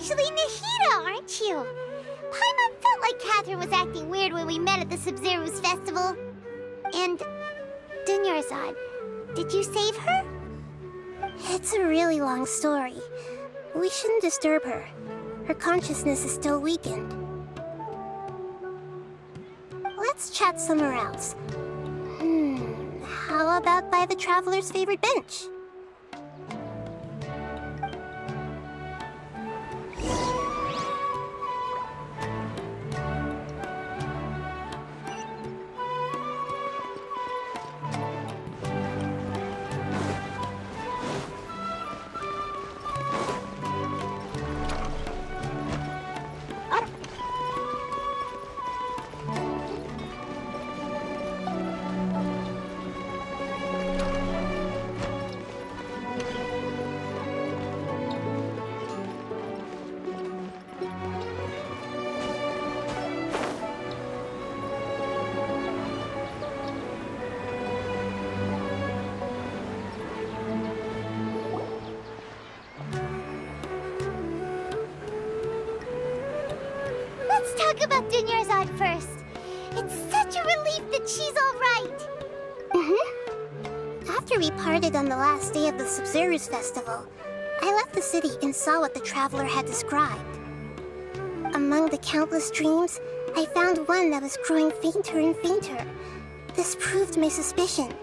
actually Nahida, aren't you? Paimon felt like Catherine was acting weird when we met at the Sub-Zero's festival. And Dunyarzad, did you save her? It's a really long story. We shouldn't disturb her. Her consciousness is still weakened. Let's chat somewhere else. How about by the Traveler's favorite bench? Let's talk about Dunyarzad first. It's such a relief that she's all right. After we parted on the last day of the Sub-Zero's festival, I left the city and saw what the Traveler had described. Among the countless dreams, I found one that was growing fainter and fainter. This proved my suspicion.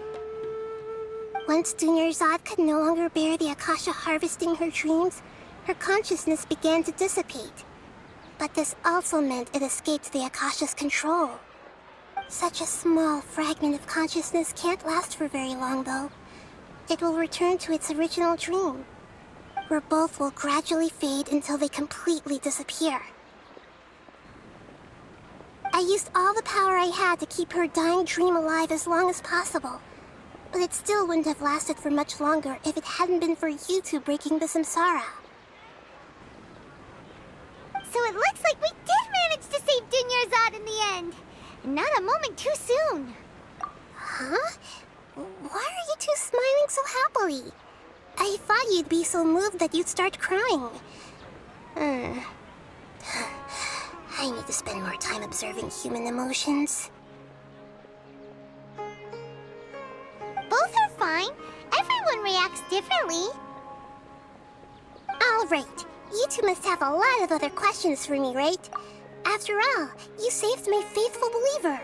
Once Dunyarzad could no longer bear the Akasha harvesting her dreams, her consciousness began to dissipate. But this also meant it escaped the Akasha's control. Such a small fragment of consciousness can't last for very long, though. It will return to its original dream, where both will gradually fade until they completely disappear. I used all the power I had to keep her dying dream alive as long as possible, but it still wouldn't have lasted for much longer if it hadn't been for you two breaking the samsara. So it looks like we did manage to save Dunyarzad in the end. Not a moment too soon. Huh? Why are you two smiling so happily? I thought you'd be so moved that you'd start crying. I need to spend more time observing human emotions. Both are fine. Everyone reacts differently. All right. You two must have a lot of other questions for me, right? After all, you saved my faithful believer.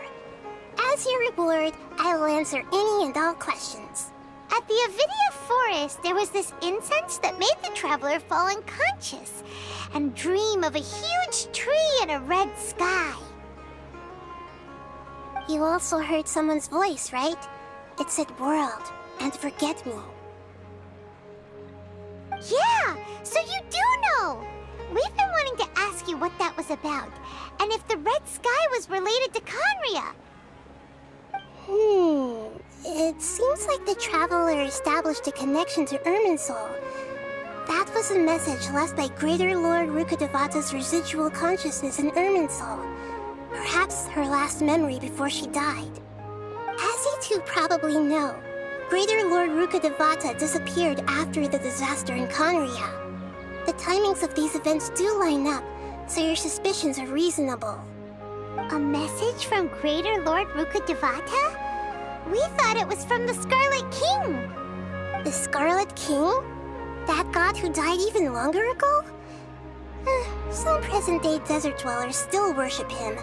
As your reward, I will answer any and all questions. At the Avidia forest, there was this incense that made the Traveler fall unconscious and dream of a huge tree and a red sky. You also heard someone's voice, right? It said world and forget me. Yeah, so you do know! We've been wanting to ask you what that was about, and if the red sky was related to Conria. It seems like the Traveler established a connection to Irminsul. That was a message left by Greater Lord Rukkhadevata's residual consciousness in Irminsul. Perhaps her last memory before she died. As you two probably know, Greater Lord Rukkhadevata disappeared after the disaster in Conria. The timings of these events do line up, so your suspicions are reasonable. A message from Greater Lord Rukkhadevata? We thought it was from the Scarlet King. The Scarlet King? That god who died even longer ago? Some present-day desert dwellers still worship him.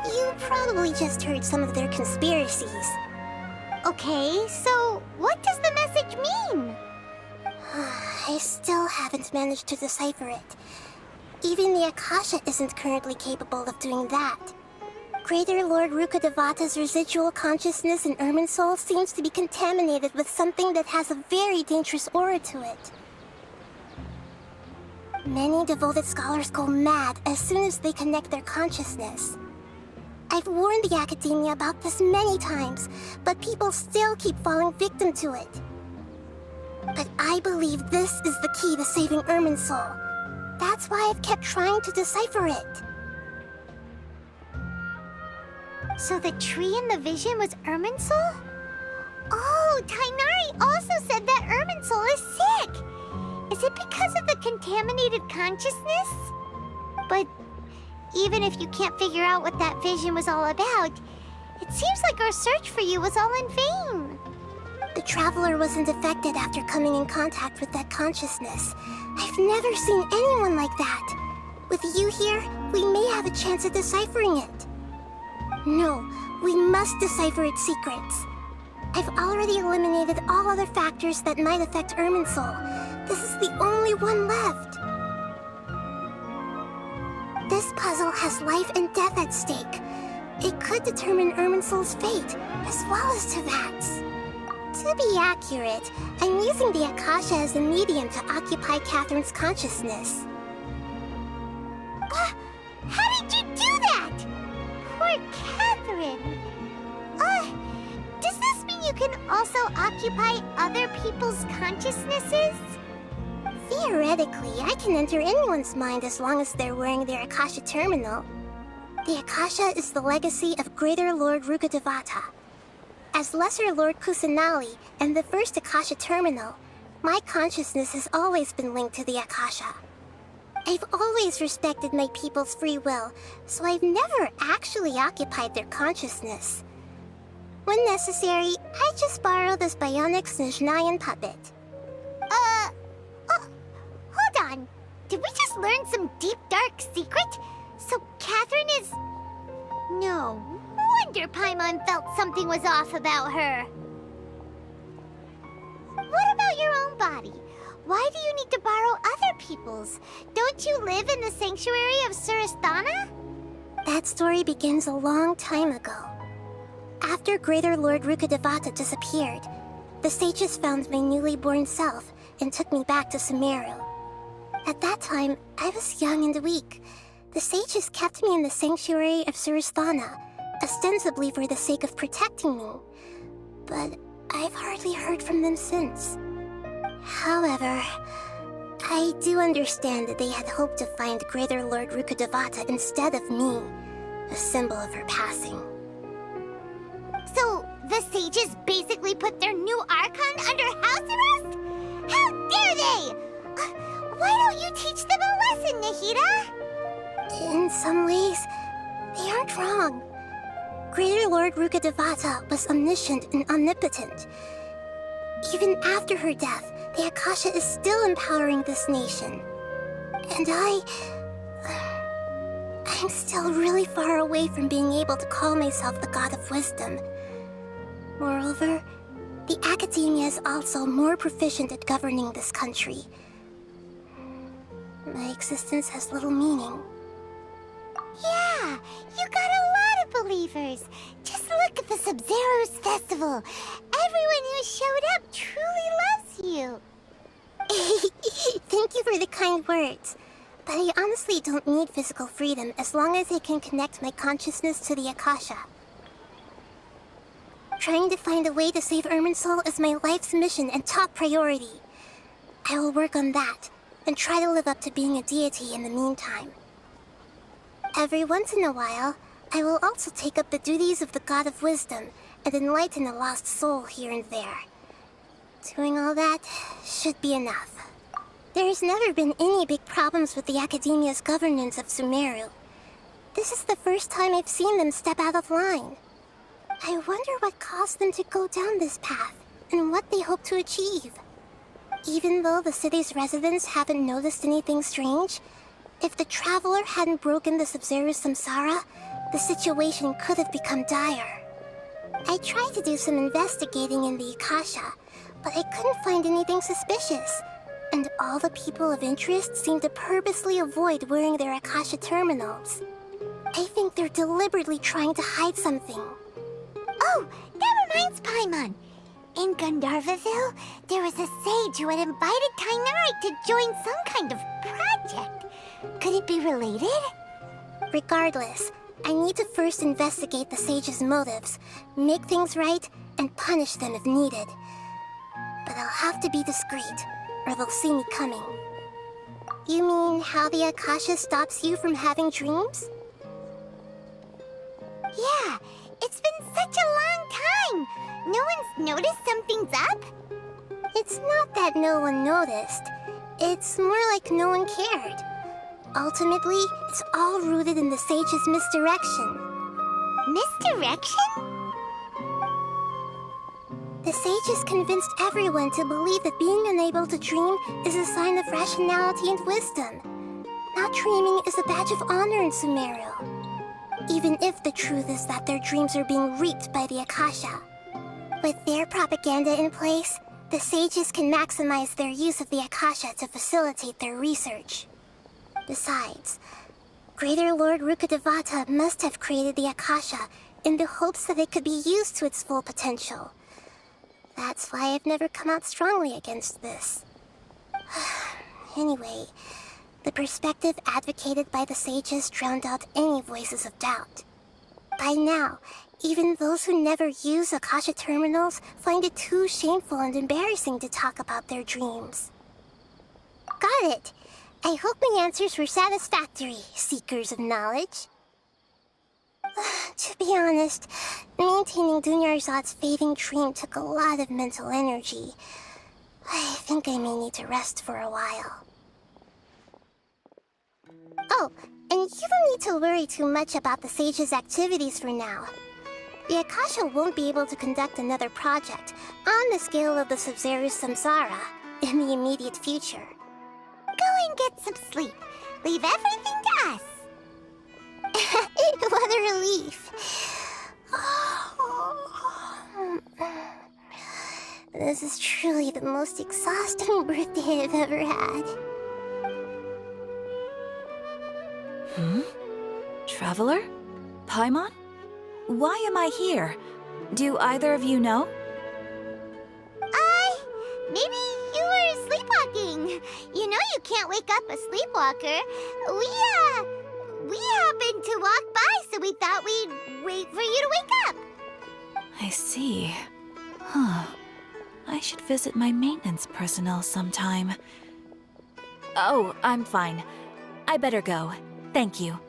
You probably just heard some of their conspiracies. Okay, so what does the message mean? I still haven't managed to decipher it. Even the Akasha isn't currently capable of doing that. Greater Lord Rukkhadevata's residual consciousness in Irminsul seems to be contaminated with something that has a very dangerous aura to it. Many devoted scholars go mad as soon as they connect their consciousness. I've warned the Academia about this many times, but people still keep falling victim to it. But I believe this is the key to saving Irminsul. That's why I've kept trying to decipher it. So the tree in the vision was Irminsul? Oh, Tainari also said that Irminsul is sick. Is it because of the contaminated consciousness? But even if you can't figure out what that vision was all about, it seems like our search for you was all in vain. The traveler wasn't affected after coming in contact with that consciousness. I've never seen anyone like that. With you here, we may have a chance at deciphering it. No, we must decipher its secrets. I've already eliminated all other factors that might affect Irminsul. This is the only one left. This puzzle has life and death at stake. It could determine Irminsul's fate, as well as Tevat's. To be accurate, I'm using the Akasha as a medium to occupy Catherine's consciousness. How did you do that? Poor Catherine. Does this mean you can also occupy other people's consciousnesses? Theoretically, I can enter anyone's mind as long as they're wearing their Akasha terminal. The Akasha is the legacy of Greater Lord Rukkhadevata. As Lesser Lord Kusanali and the first Akasha terminal, my consciousness has always been linked to the Akasha. I've always respected my people's free will, so I've never actually occupied their consciousness. When necessary, I just borrow this bionic Snezhnayan puppet. Hold on. Did we just learn some deep, dark secret? So Catherine is... No wonder Paimon felt something was off about her. What about your own body? Why do you need to borrow other people's? Don't you live in the sanctuary of Surasthana? That story begins a long time ago. After Greater Lord Rukkhadevata disappeared, the sages found my newly born self and took me back to Sumeru. At that time, I was young and weak. The sages kept me in the sanctuary of Surasthana, ostensibly for the sake of protecting me. But I've hardly heard from them since. However, I do understand that they had hoped to find Greater Lord Rukkhadevata instead of me, a symbol of her passing. So, the sages basically put their new Archon under house arrest? How dare they! Why don't you teach them a lesson, Nahida? In some ways, they aren't wrong. Greater Lord Rukkhadevata was omniscient and omnipotent. Even after her death, the Akasha is still empowering this nation. And I'm still really far away from being able to call myself the God of Wisdom. Moreover, the Academia is also more proficient at governing this country. My existence has little meaning. Yeah, you got a lot of believers. Just look at the Sub-Zero's festival. Everyone who showed up truly loves you. Thank you for the kind words. But I honestly don't need physical freedom as long as I can connect my consciousness to the Akasha. Trying to find a way to save Irminsul is my life's mission and top priority. I will work on that, and try to live up to being a deity in the meantime. Every once in a while, I will also take up the duties of the God of Wisdom and enlighten a lost soul here and there. Doing all that should be enough. There's never been any big problems with the Academia's governance of Sumeru. This is the first time I've seen them step out of line. I wonder what caused them to go down this path, and what they hope to achieve. Even though the city's residents haven't noticed anything strange, if the traveler hadn't broken the Sub-Zero's samsara, the situation could have become dire. I tried to do some investigating in the Akasha, but I couldn't find anything suspicious. And all the people of interest seem to purposely avoid wearing their Akasha terminals. I think they're deliberately trying to hide something. Oh, that reminds Paimon. In Gandharvaville, there was a sage who had invited Kainari to join some kind of project. Could it be related? Regardless, I need to first investigate the sage's motives, make things right, and punish them if needed. But I'll have to be discreet, or they'll see me coming. You mean how the Akasha stops you from having dreams? Yeah, it's been such a long time. No one's noticed something's up? It's not that no one noticed. It's more like no one cared. ultimately, it's all rooted in the sage's misdirection. Misdirection? The sages convinced everyone to believe that being unable to dream is a sign of rationality and wisdom. Not dreaming is a badge of honor in Sumeru. Even if the truth is that their dreams are being reaped by the Akasha. With their propaganda in place, the sages can maximize their use of the Akasha to facilitate their research. Besides, Greater Lord Rukkhadevata must have created the Akasha in the hopes that it could be used to its full potential. That's why I've never come out strongly against this. Anyway, the perspective advocated by the sages drowned out any voices of doubt. By now, even those who never use Akasha terminals find it too shameful and embarrassing to talk about their dreams. Got it! I hope my answers were satisfactory, seekers of knowledge. To be honest, maintaining Dunyarzad's fading dream took a lot of mental energy. I think I may need to rest for a while. Oh, and you don't need to worry too much about the sage's activities for now. The Akasha won't be able to conduct another project on the scale of the Sub-Zero's Samsara in the immediate future. Go and get some sleep. Leave everything to us. What a relief. This is truly the most exhausting birthday I've ever had. Traveler? Paimon? Why am I here? Do either of you know? Maybe you were sleepwalking. You know you can't wake up a sleepwalker. We happened to walk by, so we thought we'd wait for you to wake up. I see. Huh. I should visit my maintenance personnel sometime. Oh, I'm fine. I better go. Thank you.